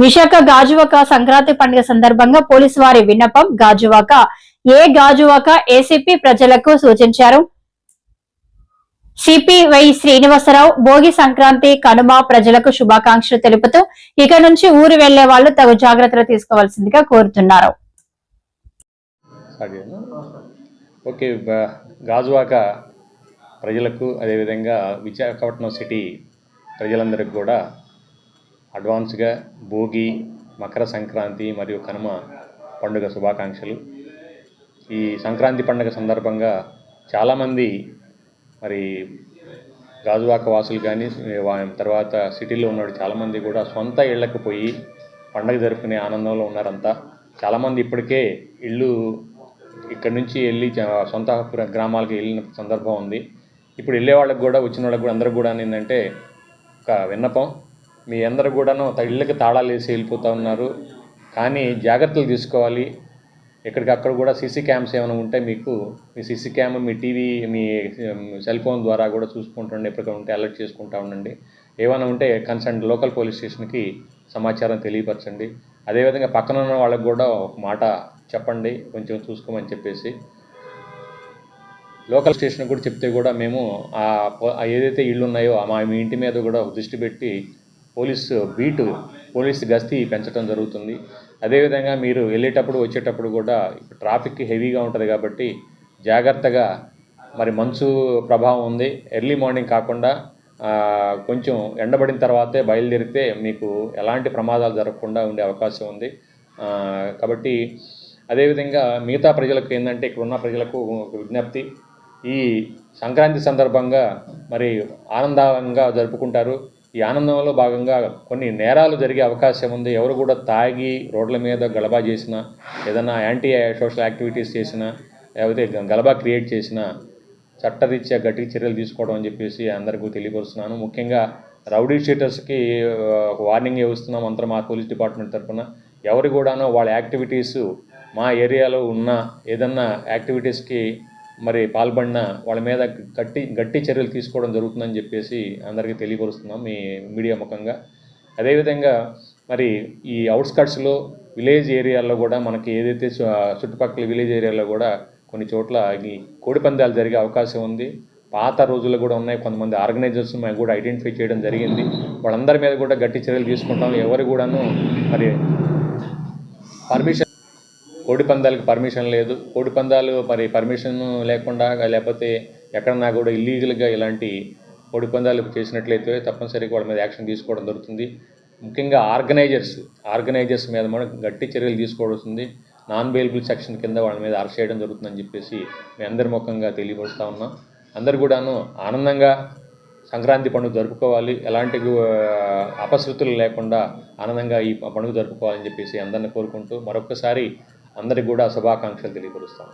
విశాఖ గాజువాక సంక్రాంతి పండుగ సందర్భంగా పోలీసు వారి విన్నపం. గాజువాక ఏసీపీ ప్రజలకు సూచించారు. సిపివై శ్రీనివాసరావు భోగి సంక్రాంతి కనుమ ప్రజలకు శుభాకాంక్షలు తెలుపుతూ ఇక నుంచి ఊరు వెళ్లే వాళ్ళు తగు జాగ్రత్తలు తీసుకోవాల్సిందిగా కోరుతున్నారు. గాజువాక ప్రజలకు అదేవిధంగా విశాఖపట్నం సిటీ ప్రజలందరికీ కూడా అడ్వాన్స్గా భోగి, మకర సంక్రాంతి మరియు కనుమ పండుగ శుభాకాంక్షలు. ఈ సంక్రాంతి పండుగ సందర్భంగా చాలామంది మరి గాజువాక వాసులు కానీ తర్వాత సిటీలో ఉన్న చాలామంది కూడా సొంత ఇళ్లకు పోయి పండుగ జరుపుకునే ఆనందంలో ఉన్నారంతా. చాలామంది ఇప్పటికే ఇల్లు ఇక్కడి నుంచి వెళ్ళి సొంత గ్రామాలకు వెళ్ళిన సందర్భం ఉంది. ఇప్పుడు వెళ్ళే వాళ్ళకి కూడా వచ్చిన వాళ్ళకి కూడా అందరికి కూడా ఏంటంటే ఒక విన్నపం, మీ అందరూ కూడాను ఇళ్ళకి తాళాలు వేసి వెళ్ళిపోతూ ఉన్నారు, కానీ జాగ్రత్తలు తీసుకోవాలి. ఎక్కడికక్కడ కూడా సీసీ క్యామ్స్ ఏమైనా ఉంటే మీకు మీ సీసీ క్యామ్, మీ టీవీ, మీ సెల్ ఫోన్ ద్వారా కూడా చూసుకుంటుండండి. ఎప్పటికైనా ఉంటే అలర్ట్ చేసుకుంటూ ఉండండి. ఏమైనా ఉంటే కన్సర్న్ లోకల్ పోలీస్ స్టేషన్కి సమాచారం తెలియపరచండి. అదేవిధంగా పక్కన ఉన్న వాళ్ళకి కూడా ఒక మాట చెప్పండి, కొంచెం చూసుకోమని చెప్పేసి. లోకల్ స్టేషన్ కూడా చెప్తే కూడా మేము ఏదైతే ఇళ్ళు ఉన్నాయో మీ ఇంటి మీద కూడా దృష్టి పెట్టి పోలీస్ గస్తీ పెంచడం జరుగుతుంది. అదేవిధంగా మీరు వెళ్ళేటప్పుడు వచ్చేటప్పుడు కూడా ట్రాఫిక్ హెవీగా ఉంటుంది కాబట్టి జాగ్రత్తగా, మరి మంచు ప్రభావం ఉంది, ఎర్లీ మార్నింగ్ కాకుండా కొంచెం ఎండబడిన తర్వాతే బయలుదేరితే మీకు ఎలాంటి ప్రమాదాలు జరగకుండా ఉండే అవకాశం ఉంది. కాబట్టి అదేవిధంగా మిగతా ప్రజలకు ఏంటంటే ఇక్కడ ఉన్న ప్రజలకు విజ్ఞప్తి, ఈ సంక్రాంతి సందర్భంగా మరి ఆనందంగా జరుపుకుంటారు. ఈ ఆనందంలో భాగంగా కొన్ని నేరాలు జరిగే అవకాశం ఉంది. ఎవరు కూడా తాగి రోడ్ల మీద గలబా చేసినా, ఏదైనా యాంటీ సోషల్ యాక్టివిటీస్ చేసినా, లేకపోతే గలబా క్రియేట్ చేసినా చట్టరీత్యా గట్టి చర్యలు తీసుకోవడం అని చెప్పేసి అందరికీ తెలియపరుస్తున్నాను. ముఖ్యంగా రౌడీ షీటర్స్కి ఒక వార్నింగ్ ఇస్తున్నాం అంతా మా పోలీస్ డిపార్ట్మెంట్ తరఫున. ఎవరు కూడాను వాళ్ళ యాక్టివిటీస్ మా ఏరియాలో ఉన్న ఏదన్నా యాక్టివిటీస్కి మరి పాల్పడిన వాళ్ళ మీద గట్టి చర్యలు తీసుకోవడం జరుగుతుందని చెప్పేసి అందరికీ తెలియపరుస్తున్నాం మీ మీడియా ముఖంగా. అదేవిధంగా మరి ఈ అవుట్స్కట్స్లో విలేజ్ ఏరియాల్లో కూడా మనకి ఏదైతే చుట్టుపక్కల విలేజ్ ఏరియాలో కూడా కొన్ని చోట్ల ఈ కోడిపందాలు జరిగే అవకాశం ఉంది. పాత రోజుల్లో కూడా ఉన్నాయి. కొంతమంది ఆర్గనైజర్స్ మేము కూడా ఐడెంటిఫై చేయడం జరిగింది. వాళ్ళందరి మీద కూడా గట్టి చర్యలు తీసుకుంటాం. ఎవరు కూడాను మరి కోడిపందాలకు పర్మిషన్ లేదు. కోడిపందాలు మరి పర్మిషన్ లేకుండా లేకపోతే ఎక్కడన్నా కూడా ఇల్లీగల్గా ఇలాంటి కోడిపందాలు చేసినట్లయితే తప్పనిసరిగా వాళ్ళ మీద యాక్షన్ తీసుకోవడం జరుగుతుంది. ముఖ్యంగా ఆర్గనైజర్స్ మీద మనం గట్టి చర్యలు తీసుకోవాల్సింది. నాన్ బెయిలబుల్ సెక్షన్ కింద వాళ్ళ మీద అరెస్ట్ చేయడం జరుగుతుందని చెప్పేసి మీ అందరి ముఖంగా తెలియపరుస్తూ ఉన్నాం. అందరు కూడాను ఆనందంగా సంక్రాంతి పండుగ జరుపుకోవాలి, ఎలాంటి అపశృతులు లేకుండా ఆనందంగా ఈ పండుగ జరుపుకోవాలని చెప్పేసి అందరిని కోరుకుంటూ మరొకసారి అందరికి కూడా శుభాకాంక్షలు తెలియపరుస్తాం.